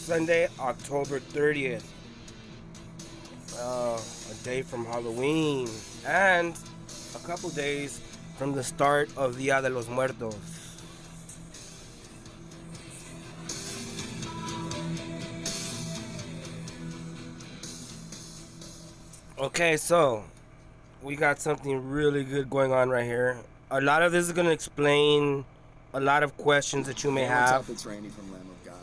Sunday, October 30th. A day from Halloween. And a couple days from the start of Dia de los Muertos. Okay, so we got something really good going on right here. A lot of this is going to explain a lot of questions that you may have. It's Randy from Lamb of God.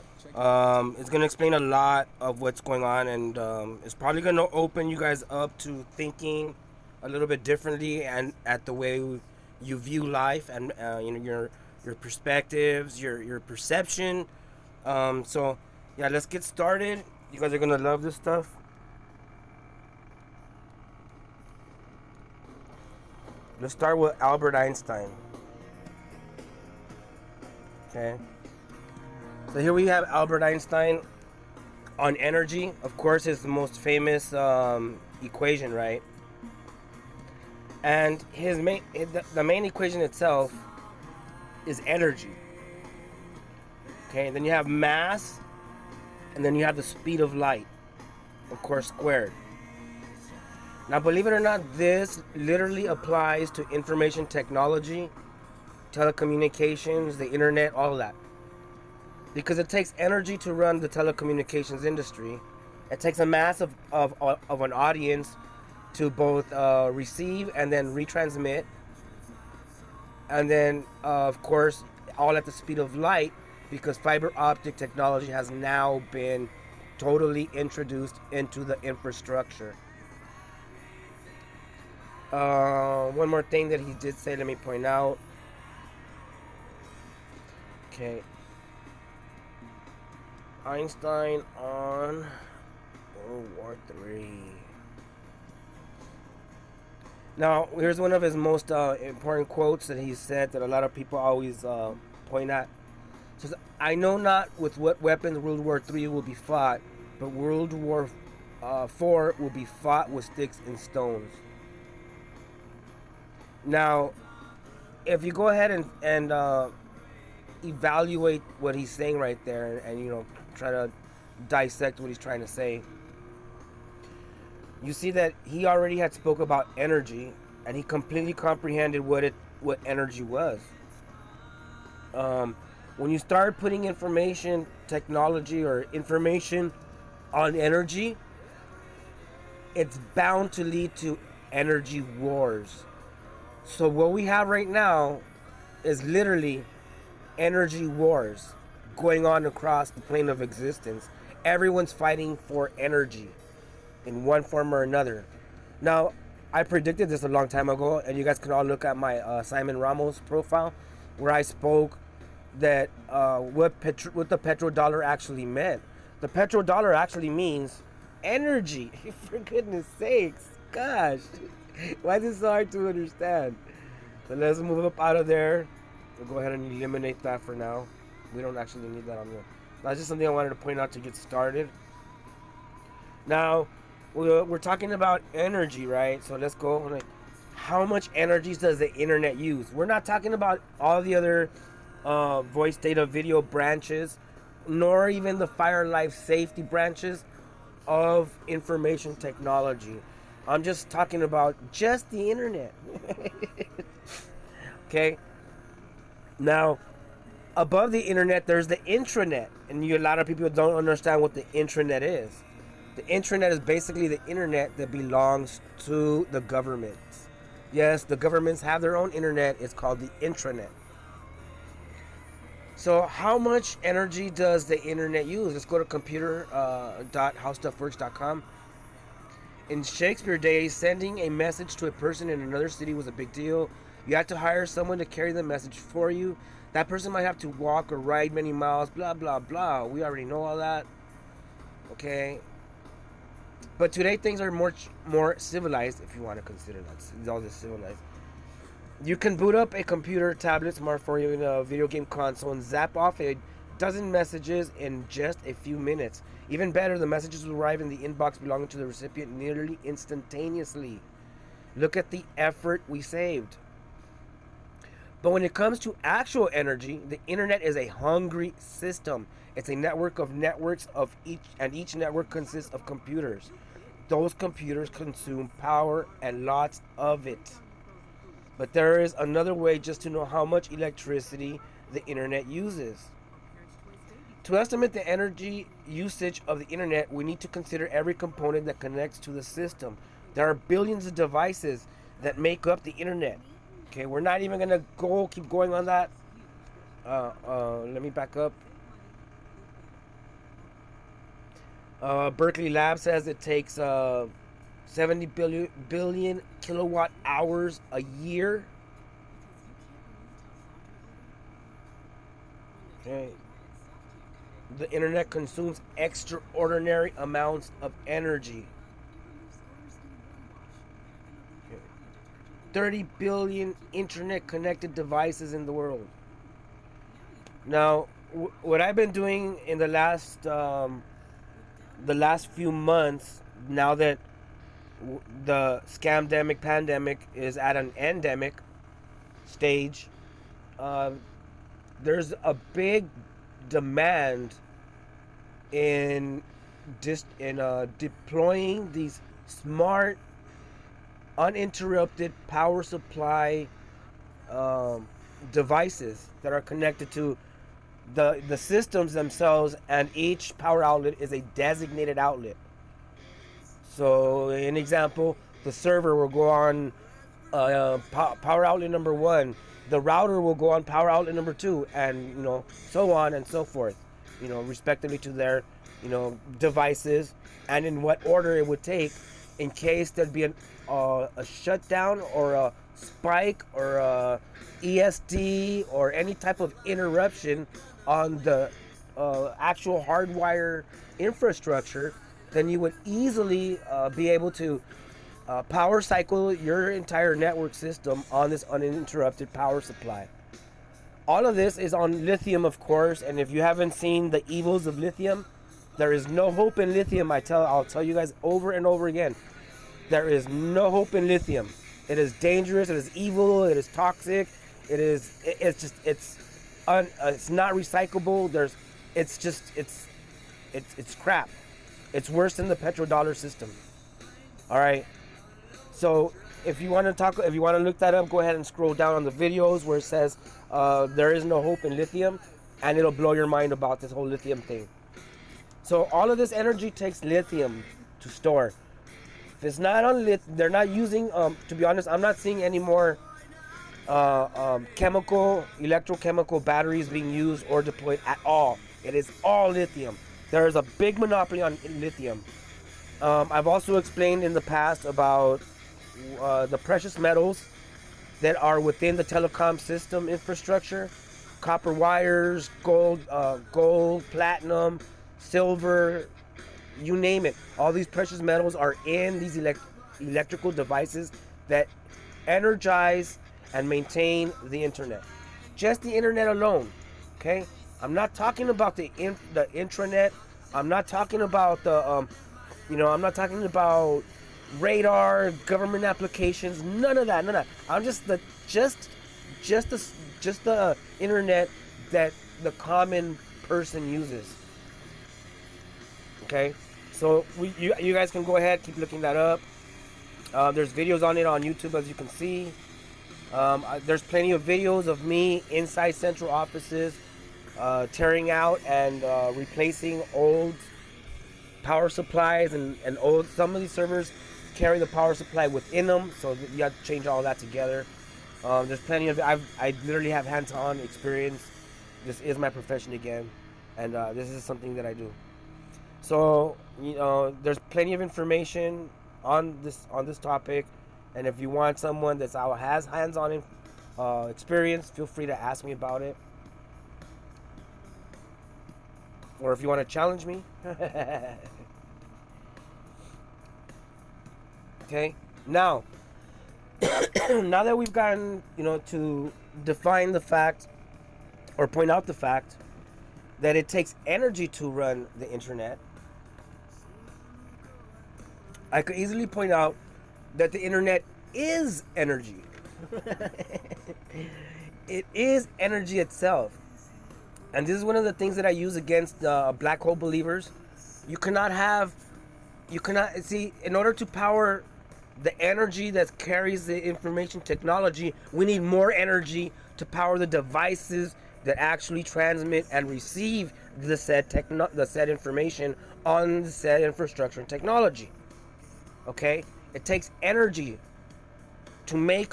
It's going to explain a lot of what's going on, and it's probably going to open you guys up to thinking a little bit differently and at the way you view life and your perspectives, your perception. So yeah, let's get started. You guys are going to love this stuff. Let's start with Albert Einstein. Okay. So here we have Albert Einstein on energy. Of course, it's the most famous equation, right? And the main equation itself is energy. Okay. Then you have mass, and then you have the speed of light, of course, squared. Now, believe it or not, this literally applies to information technology, telecommunications, the internet, all of that. Because it takes energy to run the telecommunications industry. It takes a mass of an audience to both receive and then retransmit. And then, of course, all at the speed of light, because fiber optic technology has now been totally introduced into the infrastructure. One more thing that he did say, let me point out. Okay. Einstein on World War III. Now, here's one of his most important quotes that he said that a lot of people always point at. It says, "I know not with what weapons World War III will be fought, but World War IV will be fought with sticks and stones." Now, if you go ahead and evaluate what he's saying right there, and try to dissect what he's trying to say, you see that he already had spoke about energy, and he completely comprehended what energy was. When you start putting information technology or information on energy, it's bound to lead to energy wars. So what we have right now is literally energy wars going on across the plane of existence. Everyone's fighting for energy in one form or another. Now, I predicted this a long time ago, and you guys can all look at my Simon Ramos profile, where I spoke that what the petrodollar actually meant. The petrodollar actually means energy. For goodness sakes, gosh. Why is this so hard to understand? So let's move up out of there. We'll go ahead and eliminate that for now. We don't actually need that on there. That's just something I wanted to point out to get started. Now, we're talking about energy, right? So let's go. How much energy does the internet use? We're not talking about all the other voice, data, video branches, nor even the fire, life, safety branches of information technology. I'm just talking about just the internet. Okay. Now, above the internet, there's the intranet, and a lot of people don't understand what the intranet is. The intranet is basically the internet that belongs to the governments. Yes, the governments have their own internet. It's called the intranet. So how much energy does the internet use? Let's go to computer.howstuffworks.com. In Shakespeare days, sending a message to a person in another city was a big deal. You had to hire someone to carry the message for you. That person might have to walk or ride many miles, blah, blah, blah. We already know all that. Okay. But today things are more civilized, if you want to consider that. All this civilized. You can boot up a computer, tablet, smartphone, even a video game console, and zap off a dozen messages in just a few minutes. Even better, the messages will arrive in the inbox belonging to the recipient nearly instantaneously. Look at the effort we saved. But when it comes to actual energy, the internet is a hungry system. It's a network of networks of each, and each network consists of computers. Those computers consume power and lots of it. But there is another way just to know how much electricity the internet uses. To estimate the energy usage of the internet, we need to consider every component that connects to the system. There are billions of devices that make up the internet. Okay, we're not even gonna keep going on that. Let me back up. Berkeley Lab says it takes 70 billion kilowatt hours a year. Okay. The internet consumes extraordinary amounts of energy. 30 billion internet connected devices in the world. Now, what I've been doing in the last few months, now that the scamdemic pandemic is at an endemic stage, there's a big demand in deploying these smart, uninterrupted power supply devices that are connected to the systems themselves, and each power outlet is a designated outlet. So, an example, the server will go on power outlet number 1. The router will go on power outlet number 2, and so on and so forth. Respectively to their devices, and in what order it would take in case there'd be a shutdown or a spike or a ESD or any type of interruption on the actual hardwire infrastructure. Then you would easily be able to power cycle your entire network system on this uninterrupted power supply. All of this is on lithium, of course, and if you haven't seen the evils of lithium, there is no hope in lithium. I'll tell you guys over and over again. There is no hope in lithium. It is dangerous, it is evil, it is toxic, it's not recyclable. It's crap. It's worse than the petrodollar system. All right. So if you want to look that up, go ahead and scroll down on the videos where it says there is no hope in lithium, and it'll blow your mind about this whole lithium thing. So all of this energy takes lithium to store. If it's not on they're not using. To be honest, I'm not seeing any more electrochemical batteries being used or deployed at all. It is all lithium. There is a big monopoly on lithium. I've also explained in the past about the precious metals that are within the telecom system infrastructure. Copper wires, gold, platinum, silver, you name it. All these precious metals are in these electrical devices that energize and maintain the internet. Just the internet alone, okay? I'm not talking about the intranet. I'm not talking about I'm not talking about radar, government applications, none of that. I'm just the internet that the common person uses. Okay, so you guys can go ahead, keep looking that up. There's videos on it on YouTube, as you can see. There's plenty of videos of me inside central offices, tearing out and replacing old power supplies and old. Some of these servers carry the power supply within them, so you have to change all that together. There's plenty of. I literally have hands-on experience. This is my profession again, and this is something that I do. So there's plenty of information on this topic, and if you want someone that has hands-on experience, feel free to ask me about it. Or if you want to challenge me. Okay, now that we've gotten to define the fact or point out the fact that it takes energy to run the internet, I could easily point out that the internet is energy. It is energy itself. And this is one of the things that I use against black hole believers. You cannot have, you cannot see, in order to power the energy that carries the information technology, we need more energy to power the devices that actually transmit and receive the said information on the said infrastructure and technology. Okay, it takes energy to make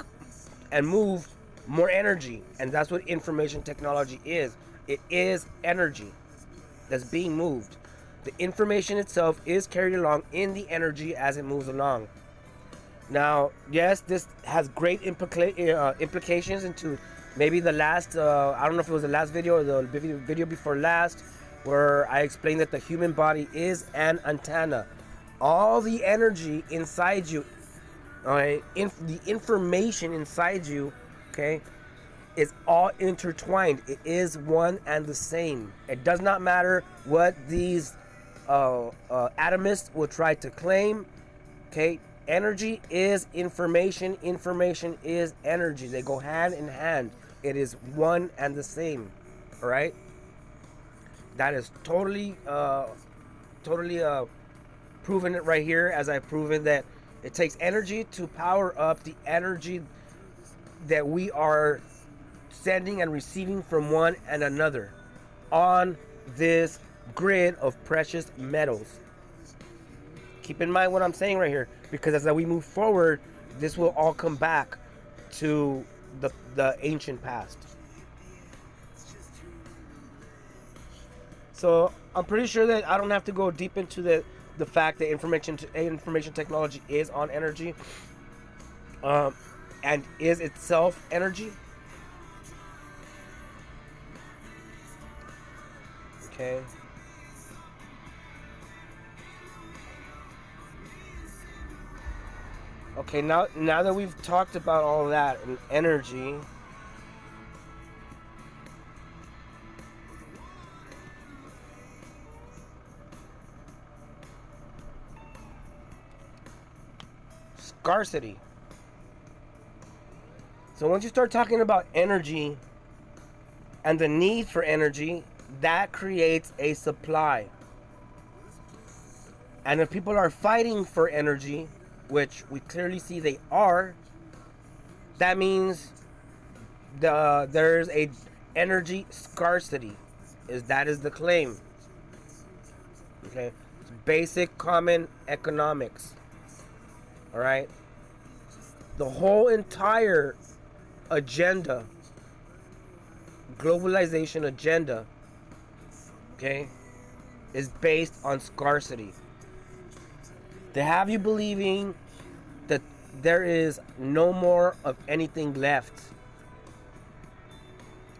and move more energy, and that's what information technology is. It is energy that's being moved. The information itself is carried along in the energy as it moves along. Now, yes, this has great implications into maybe the last, I don't know if it was the last video or the video before last, where I explained that the human body is an antenna. All the energy inside you, all right, the information inside you, okay, is all intertwined. It is one and the same. It does not matter what these atomists will try to claim, okay. Energy is information. Information is energy. They go hand in hand. It is one and the same. All right. That is totally proven it right here, as I've proven that it takes energy to power up the energy that we are sending and receiving from one and another on this grid of precious metals. Keep in mind what I'm saying right here, because as we move forward, this will all come back to the ancient past. So I'm pretty sure that I don't have to go deep into the fact that information technology is on energy, and is itself energy. Okay. Okay, now that we've talked about all that and energy, scarcity. So once you start talking about energy and the need for energy, that creates a supply. And if people are fighting for energy, which we clearly see they are, that means there's a energy scarcity. That is the claim. Okay, it's basic common economics. All right, the whole entire agenda, globalization agenda, okay, is based on scarcity. They have you believing that there is no more of anything left.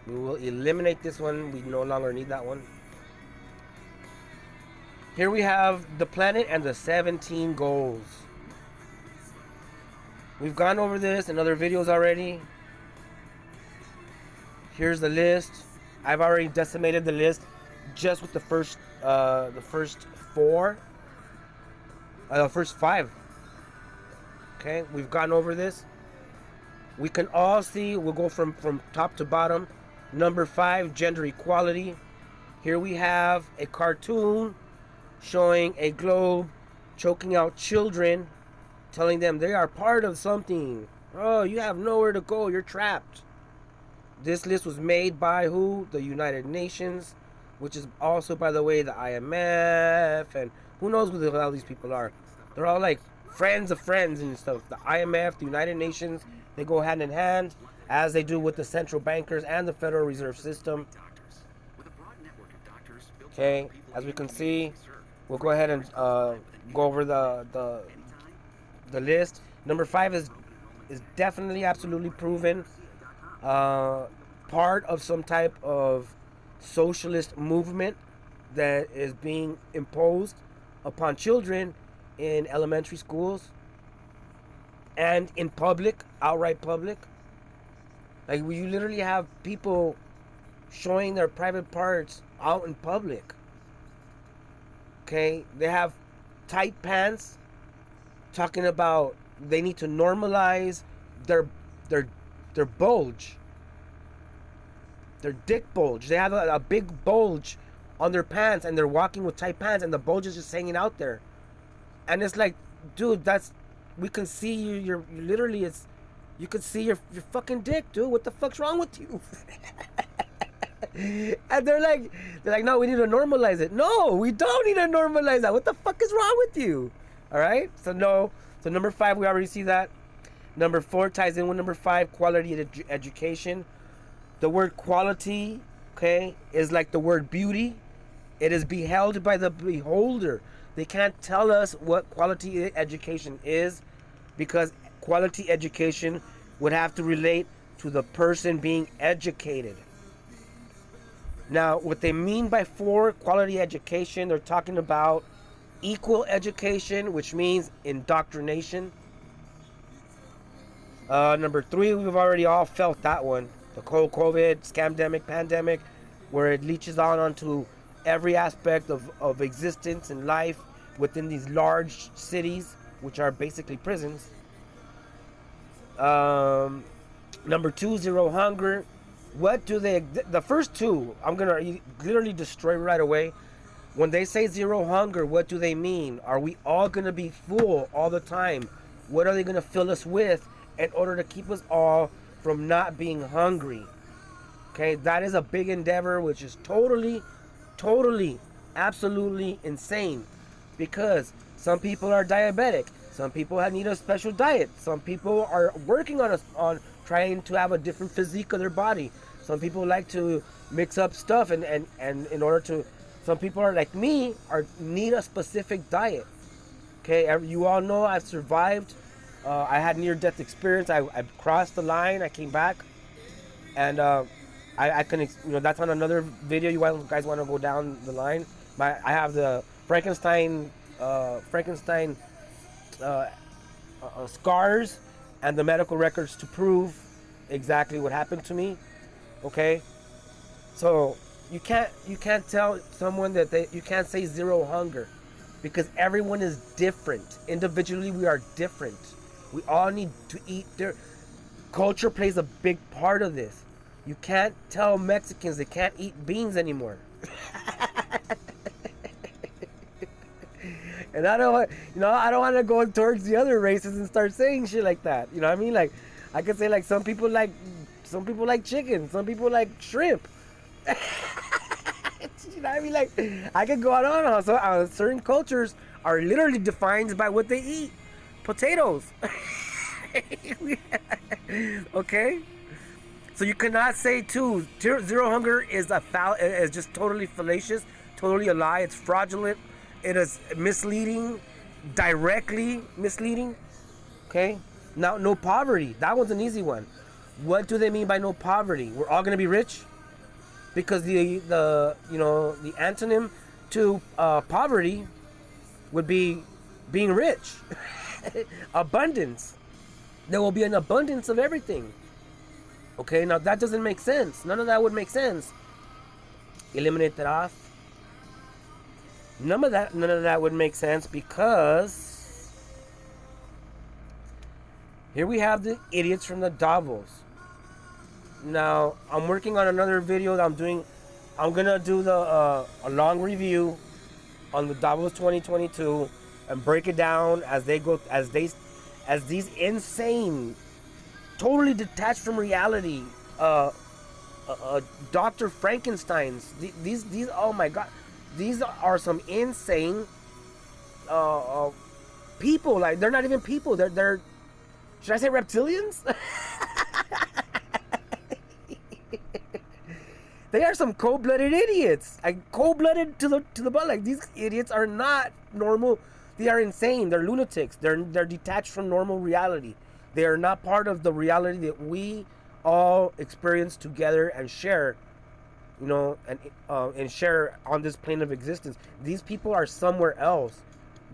We will eliminate this one. We no longer need that one. Here we have the planet and the 17 goals. We've gone over this in other videos already. Here's the list. I've already decimated the list just with the first four. First five. Okay, we've gone over this. We can all see, we'll go from top to bottom. Number 5, gender equality. Here we have a cartoon showing a globe choking out children, telling them they are part of something. Oh, you have nowhere to go, you're trapped. This list was made by who? The United Nations, which is also, by the way, the IMF, and who knows who the hell these people are. They're all like friends of friends and stuff. The IMF, the United Nations, they go hand in hand, as they do with the central bankers and the Federal Reserve System. Okay, as we can see, we'll go ahead and go over the list. Number 5 is definitely absolutely proven part of some type of socialist movement that is being imposed upon children in elementary schools and in public, outright public. Like, you literally have people showing their private parts out in public. Okay, they have tight pants, talking about they need to normalize their bulge. Their dick bulge. They have a big bulge on their pants, and they're walking with tight pants, and the bulge is just hanging out there. And it's like, dude, we can see you. You're literally, you can see your fucking dick, dude. What the fuck's wrong with you? And they're like, no, we need to normalize it. No, we don't need to normalize that. What the fuck is wrong with you? All right. So no. So number 5, we already see that. Number 4 ties in with number 5, quality education. The word quality, okay, is like the word beauty. It is beheld by the beholder. They can't tell us what quality education is, because quality education would have to relate to the person being educated. Now, what they mean by 4, quality education, they're talking about equal education, which means indoctrination. Number 3, we've already all felt that one. The COVID, scamdemic, pandemic, where it leeches on onto every aspect of existence and life within these large cities, which are basically prisons. Number 2, zero hunger. What do they... The first 2, I'm going to literally destroy right away. When they say zero hunger, what do they mean? Are we all going to be full all the time? What are they going to fill us with in order to keep us all from not being hungry? Okay, that is a big endeavor, which is totally, absolutely insane. Because some people are diabetic. Some people need a special diet. Some people are working on trying to have a different physique of their body. Some people like to mix up stuff, and in order to... Some people are like me, need a specific diet. Okay, you all know I've survived. I had near-death experience. I crossed the line. I came back, and I can, that's on another video. You guys want to go down the line? I have the Frankenstein scars and the medical records to prove exactly what happened to me. Okay, so you can't tell someone that you can't say zero hunger, because everyone is different. Individually, we are different. We all need to eat. Culture plays a big part of this. You can't tell Mexicans they can't eat beans anymore. And I don't want to go towards the other races and start saying shit like that. You know what I mean? Like, I could say like some people like chicken, some people like shrimp. You know what I mean? Like, I could go on. So certain cultures are literally defined by what they eat. Potatoes. Okay? So you cannot say too, zero hunger is is just totally fallacious, totally a lie. It's fraudulent. It is misleading, directly misleading. Okay? Now, no poverty. That one's an easy one. What do they mean by no poverty? We're all gonna be rich? Because the antonym to poverty would be being rich. Abundance. There will be an abundance of everything. Okay, now that doesn't make sense. None of that would make sense. Eliminate that off. None of that would make sense, because here we have the idiots from the Davos. Now, I'm working on another video that I'm gonna do a long review on the Davos 2022 and break it down as these insane, totally detached from reality, Dr. Frankensteins. These oh my god, these are some insane people. Like, they're not even people. They're should I say reptilians? They are some cold-blooded idiots. Like, cold-blooded to the butt. Like, these idiots are not normal. They are insane. They're lunatics. They're detached from normal reality. They are not part of the reality that we all experience together and share, and share on this plane of existence. These people are somewhere else.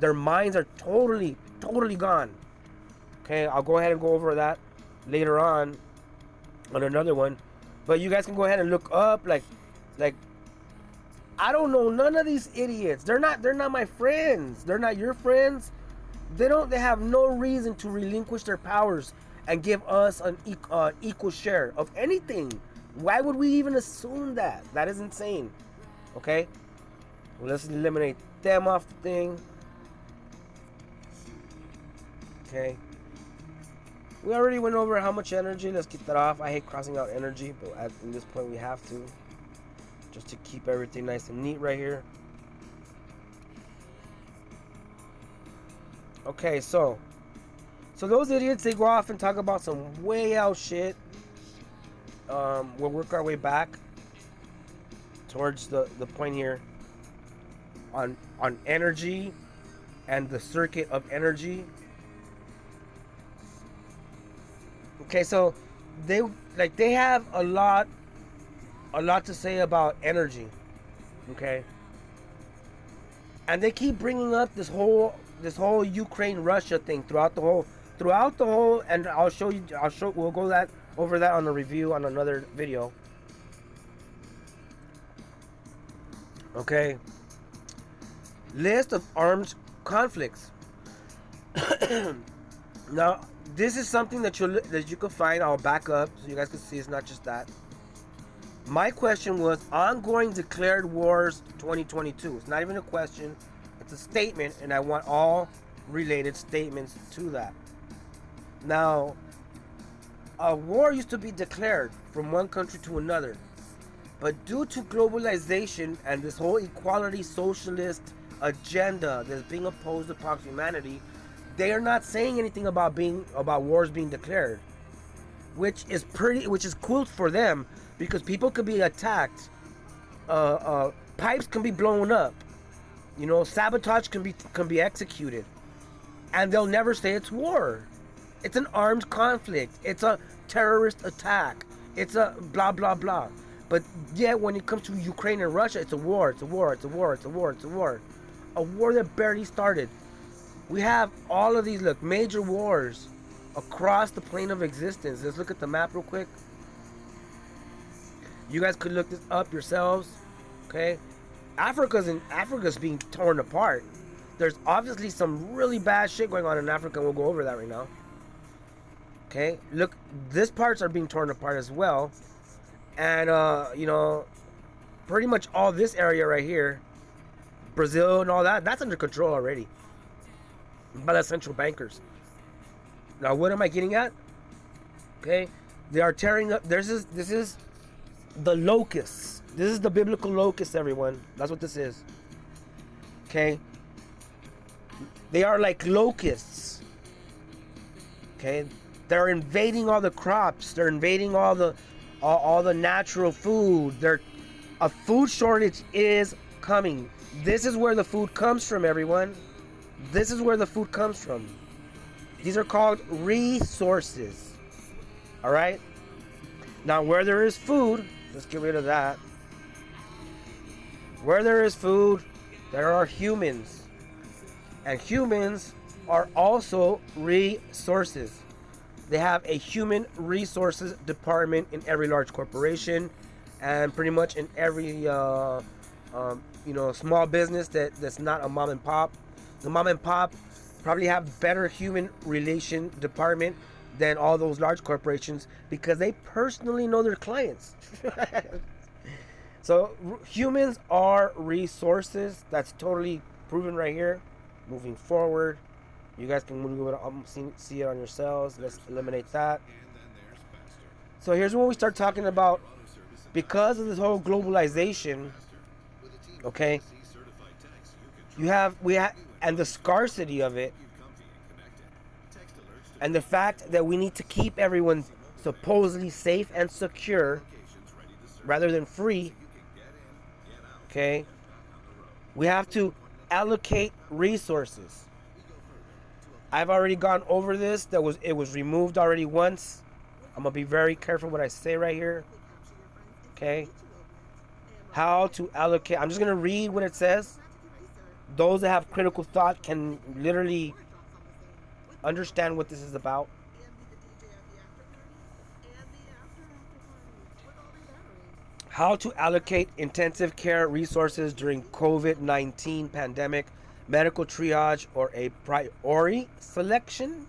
Their minds are totally gone. Okay, I'll go ahead and go over that later on another one. But you guys can go ahead and look up, like I don't know none of these idiots. They're not my friends. They're not your friends. They have no reason to relinquish their powers and give us an equal share of anything. Why would we even assume that? That is insane. Okay? Well, let's eliminate them off the thing. Okay. We already went over how much energy. Let's get that off. I hate crossing out energy, but at this point we have to. Just to keep everything nice and neat right here. Okay, so those idiots, they go off and talk about some way out shit. We'll work our way back towards the point here on energy and the circuit of energy. Okay, so they have a lot to say about energy. Okay, and they keep bringing up this whole Ukraine-Russia thing throughout the whole, and we'll go over that on the review on another video. Okay. List of armed conflicts. Now, this is something that you can find. I'll back up so you guys can see it's not just that. My question was ongoing declared wars 2022. It's not even a question. It's a statement, and I want all related statements to that. Now, a war used to be declared from one country to another, but due to globalization and this whole equality socialist agenda that's being opposed upon humanity, they are not saying anything about wars being declared, which is cool for them, because people could be attacked, pipes can be blown up, sabotage can be executed, and they'll never say it's war. It's an armed conflict. It's a terrorist attack. It's a blah blah blah. But yet, when it comes to Ukraine and Russia, it's a war. It's a war. It's a war. It's a war. It's a war. A war that barely started. We have all of these major wars across the plane of existence. Let's look at the map real quick. You guys could look this up yourselves. Okay, Africa's being torn apart. There's obviously some really bad shit going on in Africa, and we'll go over that right now. Okay, look, these parts are being torn apart as well. And, pretty much all this area right here, Brazil and all that, that's under control already by the central bankers. Now, what am I getting at? Okay, they are tearing up. This is the locusts. This is the biblical locusts, everyone. That's what this is. Okay, they are like locusts. Okay, they're invading all the crops. They're invading all the natural food. A food shortage is coming. This is where the food comes from, everyone. This is where the food comes from. These are called resources. All right? Now, where there is food, let's get rid of that. Where there is food, there are humans. And humans are also resources. They have a human resources department in every large corporation, and pretty much in every small business that's not a mom and pop. The mom and pop probably have better human relation department than all those large corporations, because they personally know their clients. So humans are resources. That's totally proven right here. Moving forward, you guys can see it on yourselves. Let's eliminate that. So here's when we start talking about, because of this whole globalization, okay, and the scarcity of it, and the fact that we need to keep everyone supposedly safe and secure rather than free, okay, we have to allocate resources. I've already gone over this. It was removed already once. I'm gonna be very careful what I say right here. Okay. How to allocate. I'm just gonna read what it says. Those that have critical thought can literally understand what this is about. How to allocate intensive care resources during COVID-19 pandemic, medical triage, or a priority selection.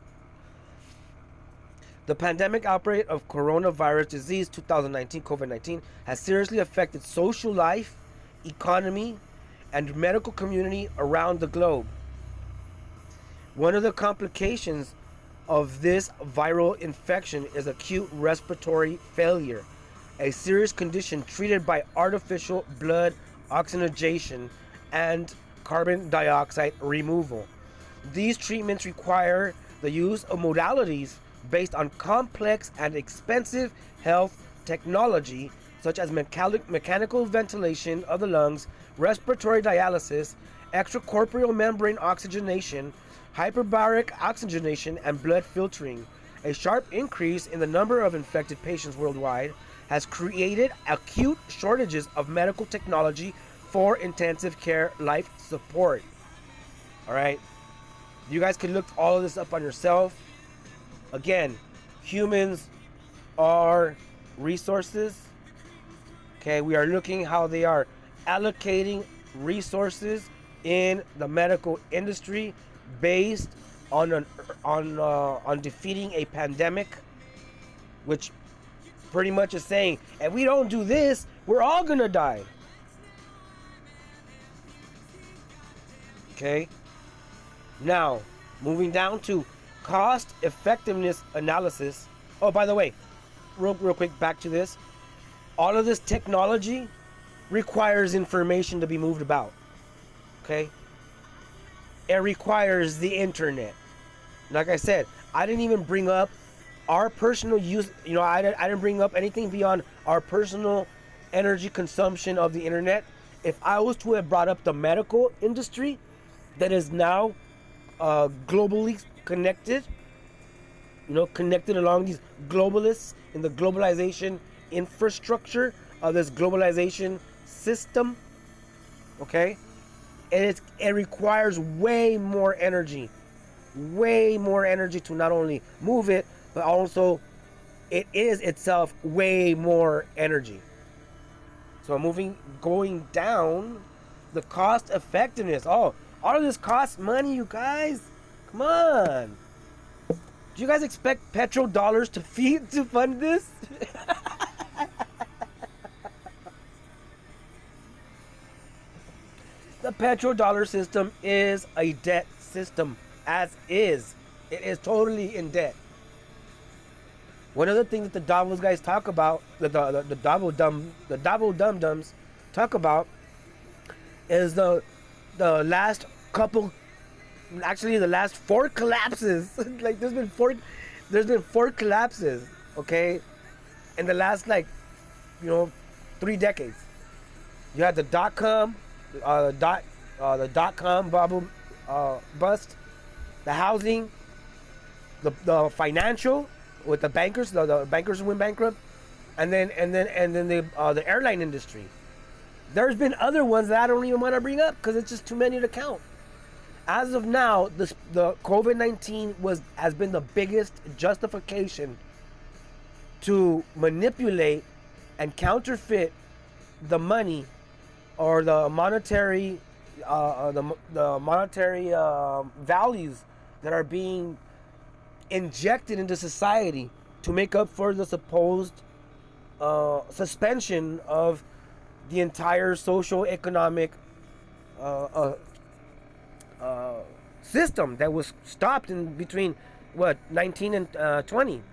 The pandemic outbreak of coronavirus disease 2019 COVID-19 has seriously affected social life, economy, and medical community around the globe. One of the complications of this viral infection is acute respiratory failure, a serious condition treated by artificial blood oxygenation and carbon dioxide removal. These treatments require the use of modalities based on complex and expensive health technology such as mechanical ventilation of the lungs, respiratory dialysis, extracorporeal membrane oxygenation, hyperbaric oxygenation, and blood filtering. A sharp increase in the number of infected patients worldwide has created acute shortages of medical technology for intensive care life support. All right, you guys can look all of this up on yourself. Again, humans are resources. Okay, we are looking how they are allocating resources in the medical industry based on defeating a pandemic, which pretty much is saying, if we don't do this, we're all gonna die. Okay. Now, moving down to cost effectiveness analysis. Oh, by the way, real quick, back to this. All of this technology requires information to be moved about. Okay? It requires the internet. Like I said, I didn't even bring up our personal use. You know, I didn't bring up anything beyond our personal energy consumption of the internet. If I was to have brought up the medical industry that is now globally connected, you know, connected along these globalists in the globalization infrastructure of this globalization system, okay, and it requires way more energy to not only move it, but also it is itself way more energy. So going down, the cost effectiveness. Oh, all of this costs money, you guys. Come on. Do you guys expect petrodollars to fund this? The petrodollar system is a debt system, as is. It is totally in debt. One of the things that the Davos guys talk about, the Davos dum-dums talk about, is the last couple, actually the last 4 collapses. Like there's been four collapses, okay, in the last 3 decades. You had the dot-com bubble bust, the housing, the financial with the bankers went bankrupt, and then the airline industry. There's been other ones that I don't even want to bring up because it's just too many to count. As of now, the COVID-19 has been the biggest justification to manipulate and counterfeit the money or the monetary values that are being injected into society to make up for the supposed suspension of the entire social economic system that was stopped in between 2019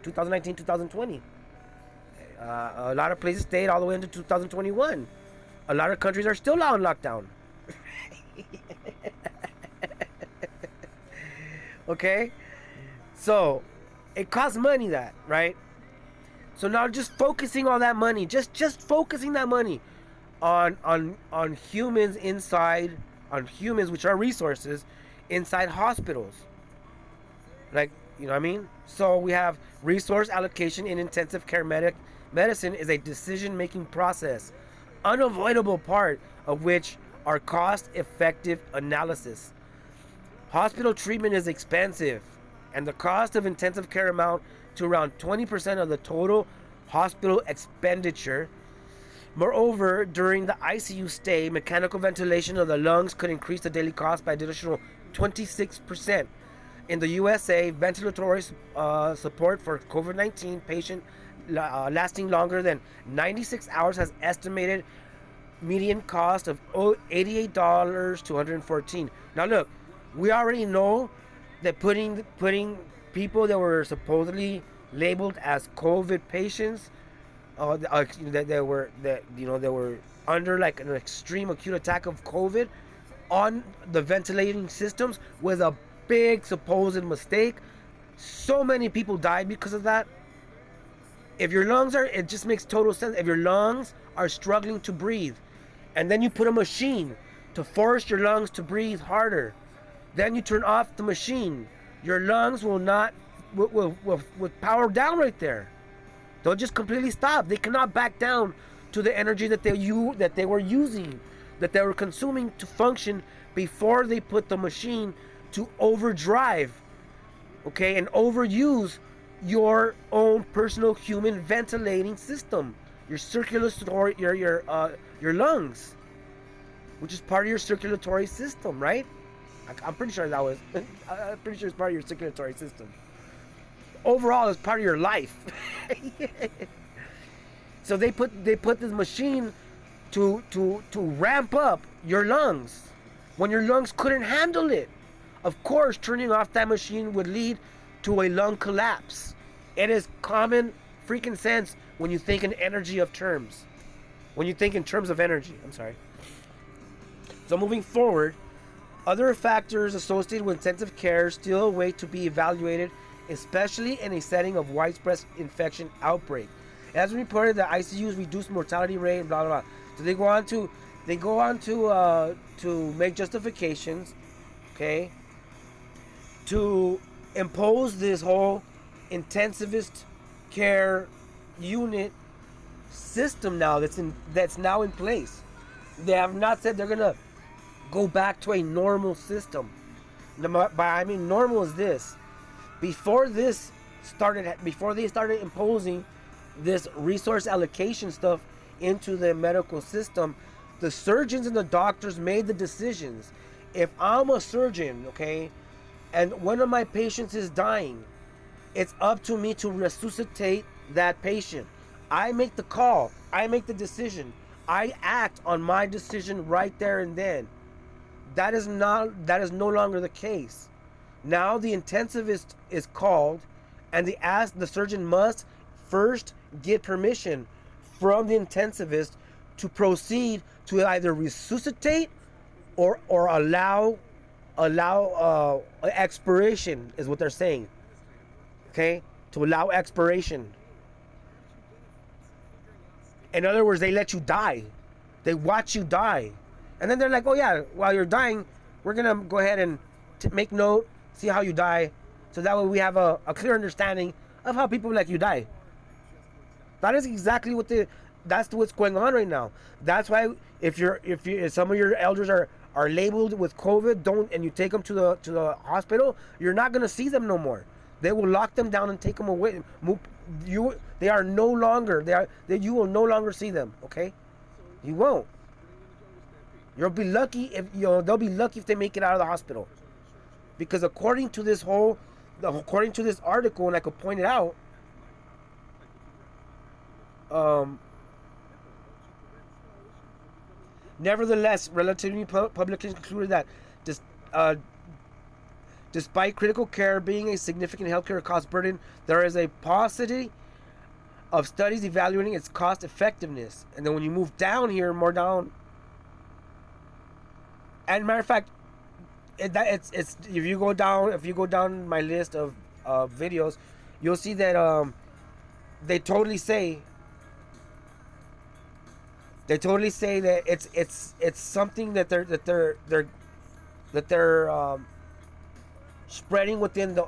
2020. A lot of places stayed all the way into 2021. A lot of countries are still on lockdown. Okay, so it costs money, that right? So now just focusing all that money, just focusing that money on humans inside, on humans, which are resources inside hospitals. Like, you know what I mean? So we have resource allocation in intensive care medicine is a decision-making process, unavoidable part of which are cost-effective analysis. Hospital treatment is expensive, and the cost of intensive care amount to around 20% of the total hospital expenditure. Moreover, during the ICU stay, mechanical ventilation of the lungs could increase the daily cost by an additional 26%. In the USA, ventilatory support for COVID-19 patient lasting longer than 96 hours has estimated median cost of $88 to 114. Now look, we already know that putting people that were supposedly labeled as COVID patients, that were under like an extreme acute attack of COVID on the ventilating systems was a big supposed mistake. So many people died because of that. If your lungs are, it just makes total sense. If your lungs are struggling to breathe, and then you put a machine to force your lungs to breathe harder, then you turn off the machine, your lungs will not, will power down right there. They'll just completely stop. They cannot back down to the energy that they were using, that they were consuming to function before they put the machine to overdrive, okay, and overuse your own personal human ventilating system, your circulatory, your lungs, which is part of your circulatory system, right? I'm pretty sure that was. I'm pretty sure it's part of your circulatory system. Overall, it's part of your life. So they put this machine to ramp up your lungs when your lungs couldn't handle it. Of course, turning off that machine would lead to a lung collapse. It is common freaking sense when you think in energy of terms. When you think in terms of energy, I'm sorry. So moving forward, other factors associated with intensive care still await to be evaluated, especially in a setting of widespread infection outbreak. As reported, the ICU's reduced mortality rate, blah blah blah. So they go on to make justifications, okay, to impose this whole intensivist care unit system now that's now in place. They have not said they're gonna go back to a normal system. By I mean normal is this. Before they started imposing this resource allocation stuff into the medical system, the surgeons and the doctors made the decisions. If I'm a surgeon, okay, and one of my patients is dying, it's up to me to resuscitate that patient. I make the call. I make the decision. I act on my decision right there and then. That is no longer the case. Now the intensivist is called, and the surgeon must first get permission from the intensivist to proceed to either resuscitate or allow expiration, is what they're saying. Okay, to allow expiration. In other words, they let you die. They watch you die. And then they're like, oh yeah, while you're dying, we're going to go ahead and make note, see how you die. So that way we have a clear understanding of how people like you die. That is exactly that's what's going on right now. That's why if some of your elders are labeled with COVID, and you take them to the hospital, you're not going to see them no more. They will lock them down and take them away. They are no longer. You will no longer see them. Okay, you won't. You'll be lucky if they'll be lucky if they make it out of the hospital, because according to this article, and I could point it out, nevertheless, relatively publications concluded that despite critical care being a significant healthcare cost burden, there is a paucity of studies evaluating its cost effectiveness. And then when you move down here, more down, and matter of fact, it's if you go down my list of videos, you'll see that they totally say that it's something that they're spreading within the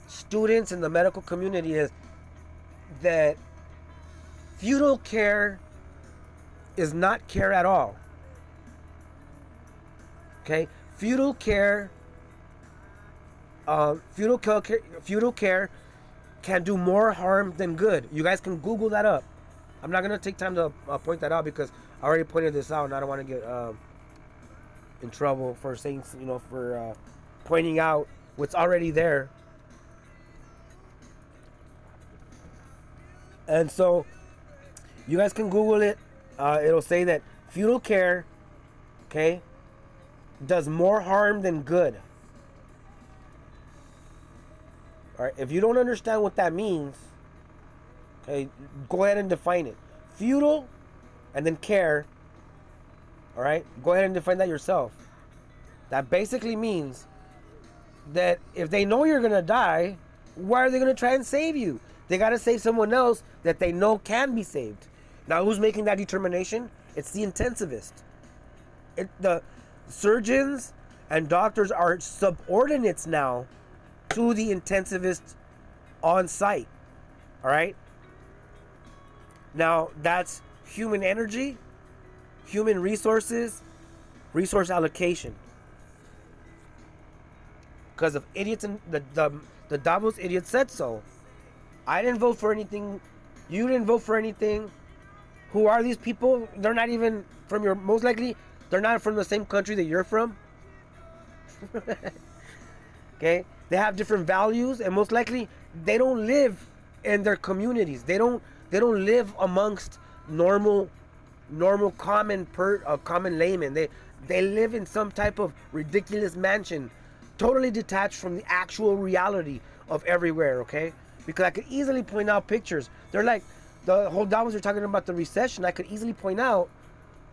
students and the medical community, is that feudal care is not care at all. Okay, feudal care can do more harm than good. You guys can Google that up. I'm not gonna take time to point that out because I already pointed this out, and I don't want to get in trouble for saying, for pointing out what's already there. And so you guys can Google it. It'll say that feudal care, okay, does more harm than good. All right. If you don't understand what that means, okay, go ahead and define it. Feudal, and then care. All right. Go ahead and define that yourself. That basically means that if they know you're gonna die, why are they gonna try and save you? They gotta save someone else that they know can be saved. Now, who's making that determination? It's the intensivist. The surgeons and doctors are subordinates now to the intensivist on site. All right? Now, that's human energy, human resources, resource allocation. Because of idiots, and the Davos idiot said so. I didn't vote for anything. You didn't vote for anything. Who are these people? They're not even from your, most likely, they're not from the same country that you're from. Okay? They have different values, and most likely they don't live in their communities. They don't live amongst normal common layman. They live in some type of ridiculous mansion, totally detached from the actual reality of everywhere, okay? Because I could easily point out pictures. They're like, the whole Davos are talking about the recession. I could easily point out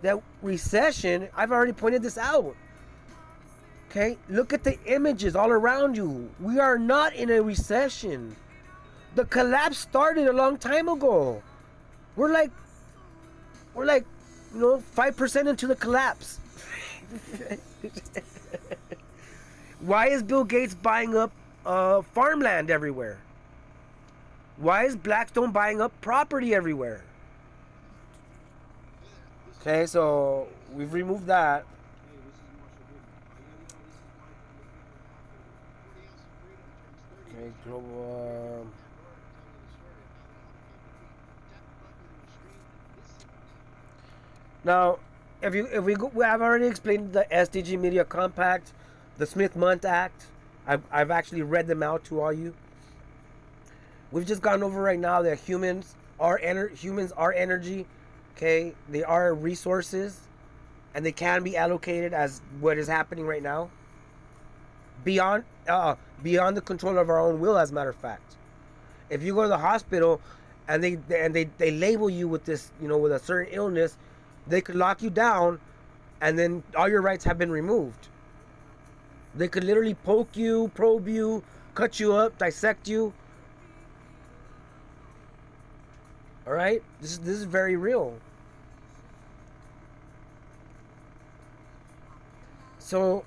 that recession, I've already pointed this out. Okay? Look at the images all around you. We are not in a recession. The collapse started a long time ago. We're like 5% into the collapse. Why is Bill Gates buying up farmland everywhere? Why is Blackstone buying up property everywhere? Okay, so we've removed that. Okay, global. Now, I've already explained the SDG Media Compact, the Smith-Mundt Act. I've actually read them out to all you. We've just gone over right now that humans are energy. Okay, they are resources, and they can be allocated as what is happening right now. Beyond the control of our own will, as a matter of fact. If you go to the hospital and they label you with this, with a certain illness, they could lock you down, and then all your rights have been removed. They could literally poke you, probe you, cut you up, dissect you. All right, this is very real. So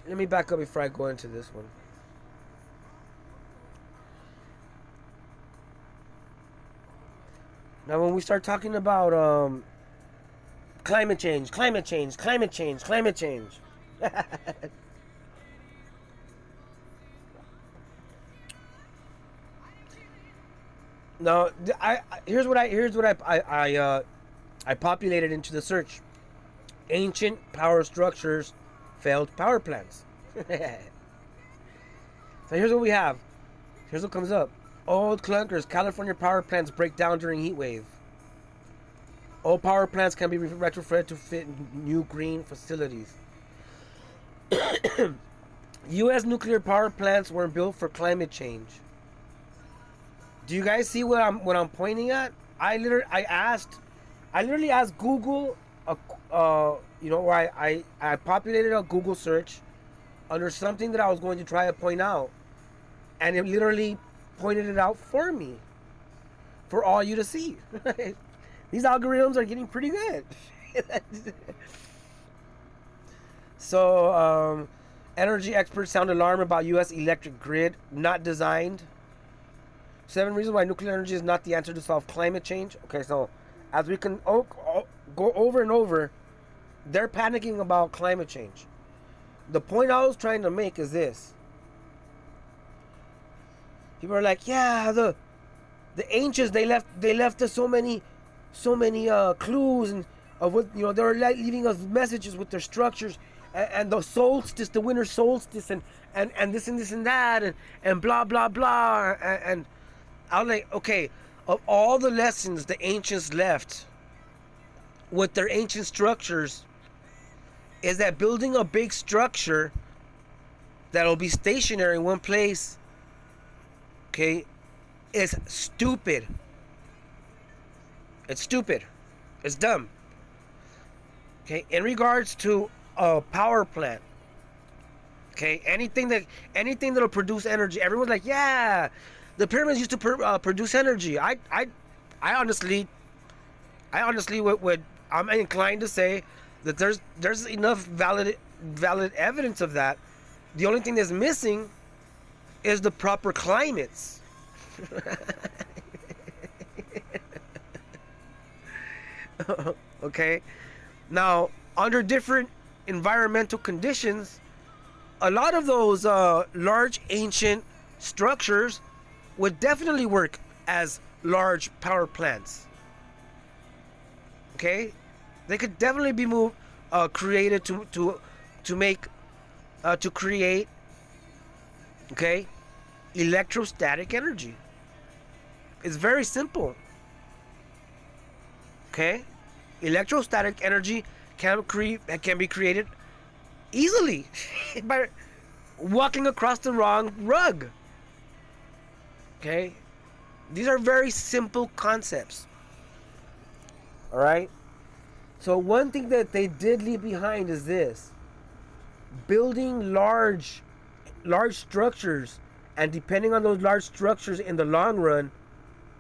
let me back up before I go into this one. Now, when we start talking about climate change. Now, here's what I populated into the search. Ancient power structures, failed power plants. So here's what we have. Here's what comes up. Old clunkers, California power plants break down during heat wave. Old power plants can be retrofitted to fit new green facilities. U.S. nuclear power plants weren't built for climate change. Do you guys see what I'm pointing at? I literally asked Google, where I populated a Google search under something that I was going to try to point out, and it literally pointed it out for me, for all you to see. These algorithms are getting pretty good. So, energy experts sound alarm about U.S. electric grid not designed. 7 reasons why nuclear energy is not the answer to solve climate change. Okay, so as we can go over and over, they're panicking about climate change. The point I was trying to make is this. People are like, yeah, the ancients, they left us so many clues and of what, they're leaving us messages with their structures, and the solstice, the winter solstice, and this and this and that, and blah blah blah, and I'm like, okay, of all the lessons the ancients left with their ancient structures, is that building a big structure that'll be stationary in one place, okay, is stupid. It's stupid. It's dumb. Okay, in regards to a power plant, okay, anything that'll produce energy, everyone's like, yeah, the pyramids used to produce energy. I honestly would I'm inclined to say that there's enough valid evidence of that. The only thing that's missing is the proper climates. Okay, now under different environmental conditions, a lot of those large ancient structures would definitely work as large power plants. Okay, they could definitely be created to create, okay, electrostatic energy. It's very simple. Okay, electrostatic energy can be created easily by walking across the wrong rug. Okay, these are very simple concepts. All right. So one thing that they did leave behind is this: building large structures, and depending on those large structures in the long run,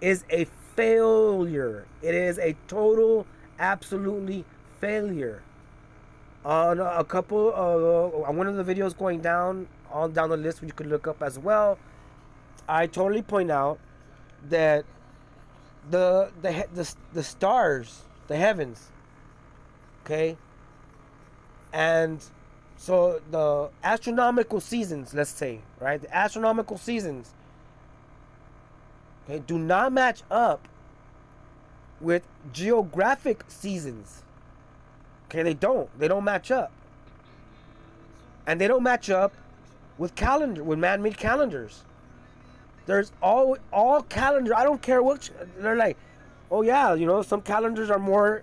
is a failure. It is a total, absolutely failure. On a couple on one of the videos going down the list, which you could look up as well, I totally point out that the stars, the heavens, okay, and so the astronomical seasons, let's say, right, the astronomical seasons, okay, do not match up with geographic seasons. Okay, they don't match up, and they don't match up with man-made calendars. There's all calendars. I don't care which. They're like, oh yeah, some calendars are more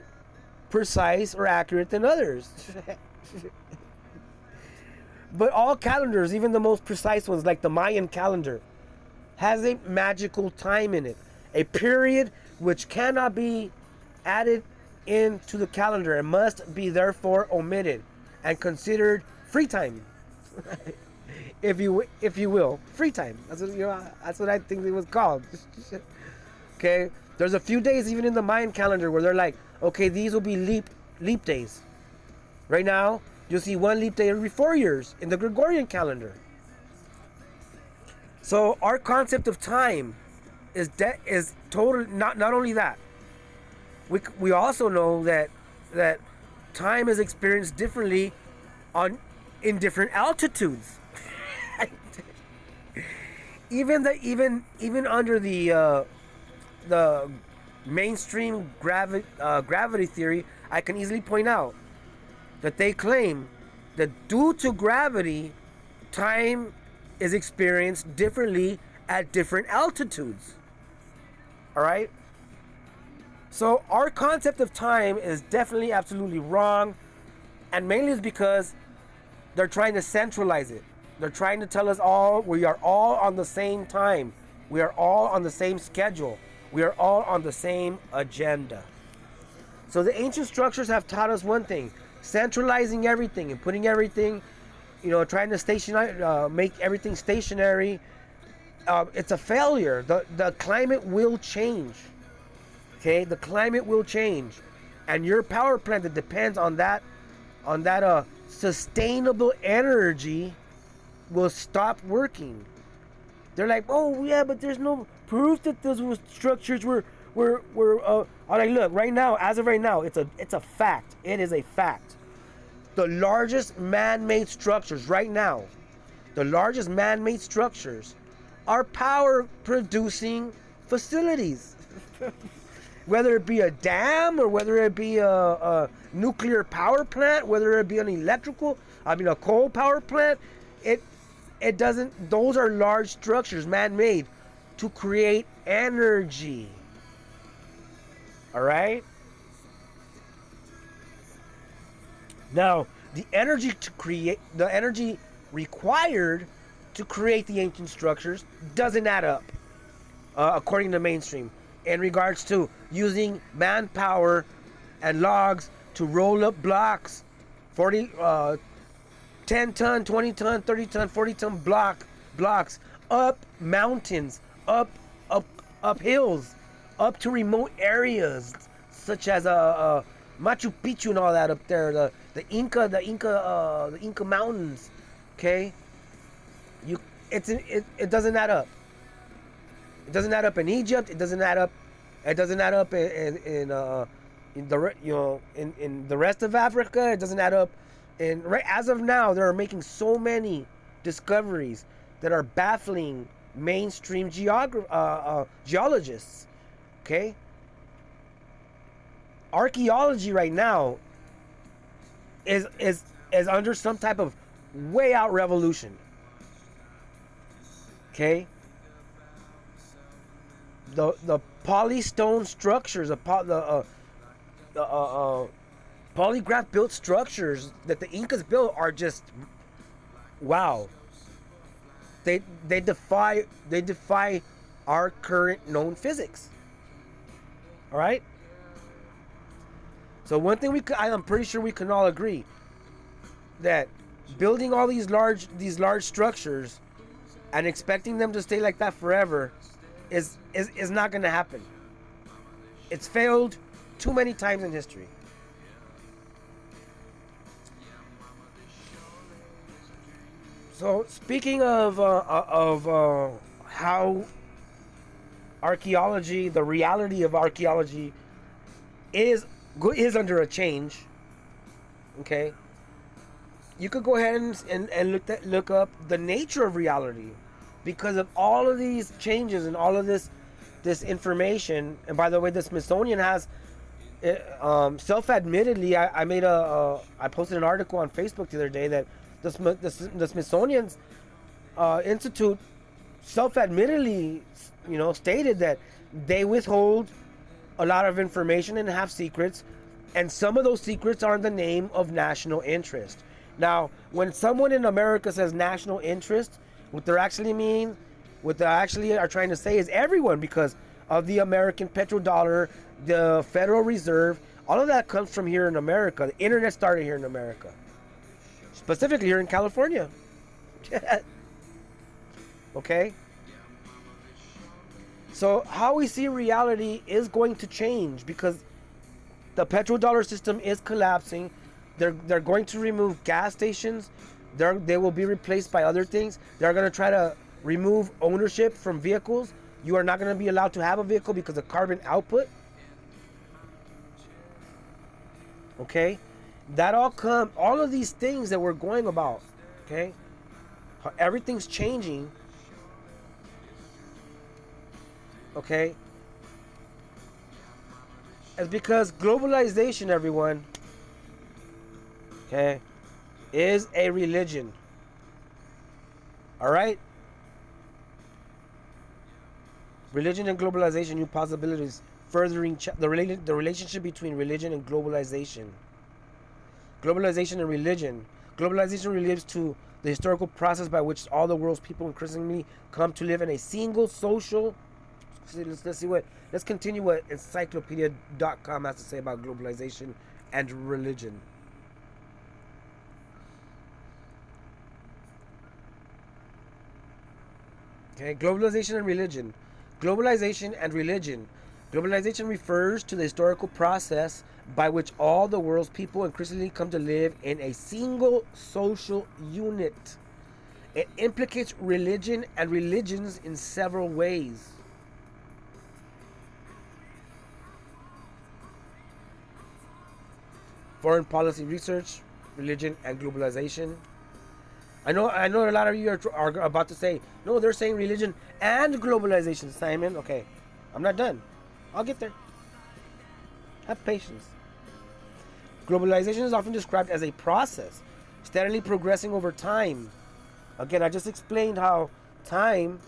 precise or accurate than others. But all calendars, even the most precise ones, like the Mayan calendar, has a magical time in it, a period which cannot be added into the calendar and must be therefore omitted and considered free time. if you will, free time. That's what I think it was called. Okay, there's a few days even in the Mayan calendar where they're like, okay, these will be leap days. Right now, you'll see one leap day every 4 years in the Gregorian calendar. So our concept of time is total. Not only that, we also know that time is experienced differently in different altitudes. even under the mainstream gravity theory, I can easily point out that they claim that due to gravity, time is experienced differently at different altitudes. All right? So our concept of time is definitely absolutely wrong, and mainly is because they're trying to centralize it. They're trying to tell us all we are all on the same time. We are all on the same schedule. We are all on the same agenda. So the ancient structures have taught us one thing: centralizing everything and putting everything, trying to make everything stationary. It's a failure. The climate will change. Okay, the climate will change, and your power plant that depends on that sustainable energy will stop working. They're like, oh yeah, but there's no proof that those structures were like, look, right now, as of right now, it's a fact. It is a fact. The largest man-made structures right now, are power producing facilities. whether it be a dam or whether it be a nuclear power plant, whether it be a coal power plant, it doesn't. Those are large structures, man-made, to create energy. All right. Now, the energy required to create the ancient structures doesn't add up, according to mainstream, in regards to using manpower and logs to roll up blocks, 10 ton, 20 ton, 30 ton, 40 ton blocks up mountains, up hills, up to remote areas such as Machu Picchu and all that up there, the Inca mountains. Okay, it doesn't add up. It doesn't add up in Egypt. It doesn't add up. It doesn't add up in the rest of Africa. It doesn't add up. And right as of now, they are making so many discoveries that are baffling mainstream geologists. Okay, archaeology right now is under some type of way out revolution. Okay, the polystone structures, the polygraph built structures that the Incas built are just wow. They defy our current known physics. All right. So one thing I'm pretty sure we can all agree that building all these large structures and expecting them to stay like that forever is not going to happen. It's failed too many times in history. So speaking of how archaeology, the reality of archaeology is under a change. Okay, you could go ahead and look up the nature of reality, because of all of these changes and all of this information. And by the way, the Smithsonian has self-admittedly, I posted an article on Facebook the other day that the Smithsonian's Institute self-admittedly, stated that they withhold a lot of information and have secrets, and some of those secrets are in the name of national interest. Now, when someone in America says national interest, what they actually are trying to say is everyone, because of the American petrodollar, the Federal Reserve, all of that comes from here in America. The internet started here in America, specifically here in California. Okay? So how we see reality is going to change, because the petrodollar system is collapsing. They're going to remove gas stations. They will be replaced by other things. They're going to try to remove ownership from vehicles. You are not going to be allowed to have a vehicle because of carbon output. Okay? All of these things that we're going about, okay? How everything's changing. Okay? It's because globalization, everyone, okay, is a religion. All right? Religion and globalization, new possibilities, furthering the relationship between religion and globalization. Globalization and religion. Globalization relates to the historical process by which all the world's people increasingly come to live in a single social. Let's continue what encyclopedia.com has to say about globalization and religion. Okay, globalization and religion. Globalization and religion. Globalization refers to the historical process by which all the world's people increasingly come to live in a single social unit. It implicates religion and religions in several ways. Foreign policy research, religion and globalization. I know a lot of you are about to say, no, they're saying religion and globalization, Simon. Okay, I'm not done. I'll get there. Have patience. Globalization is often described as a process, steadily progressing over time. Again, I just explained how time,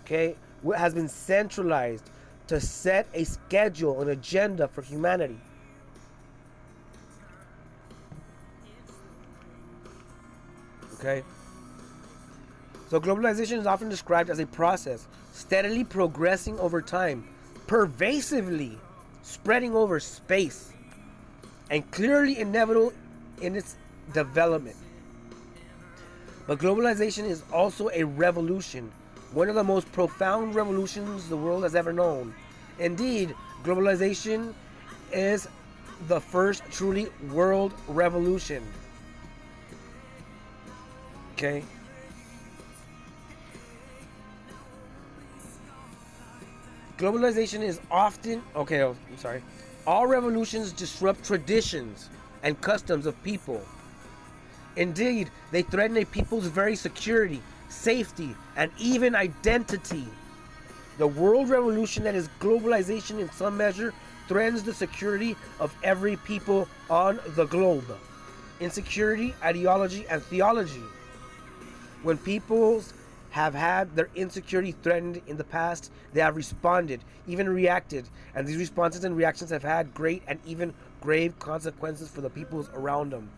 okay, has been centralized to set a schedule, an agenda for humanity. Okay? So globalization is often described as a process, steadily progressing over time, pervasively spreading over space, and clearly inevitable in its development. But globalization is also a revolution, one of the most profound revolutions the world has ever known. Indeed, globalization is the first truly world revolution. Okay? Globalization is often, I'm sorry. All revolutions disrupt traditions and customs of people. Indeed, they threaten a people's very security, safety, and even identity. The world revolution that is globalization in some measure threatens the security of every people on the globe. Insecurity, ideology, and theology. When peoples have had their insecurity threatened in the past, they have responded, even reacted, and these responses and reactions have had great and even grave consequences for the peoples around them.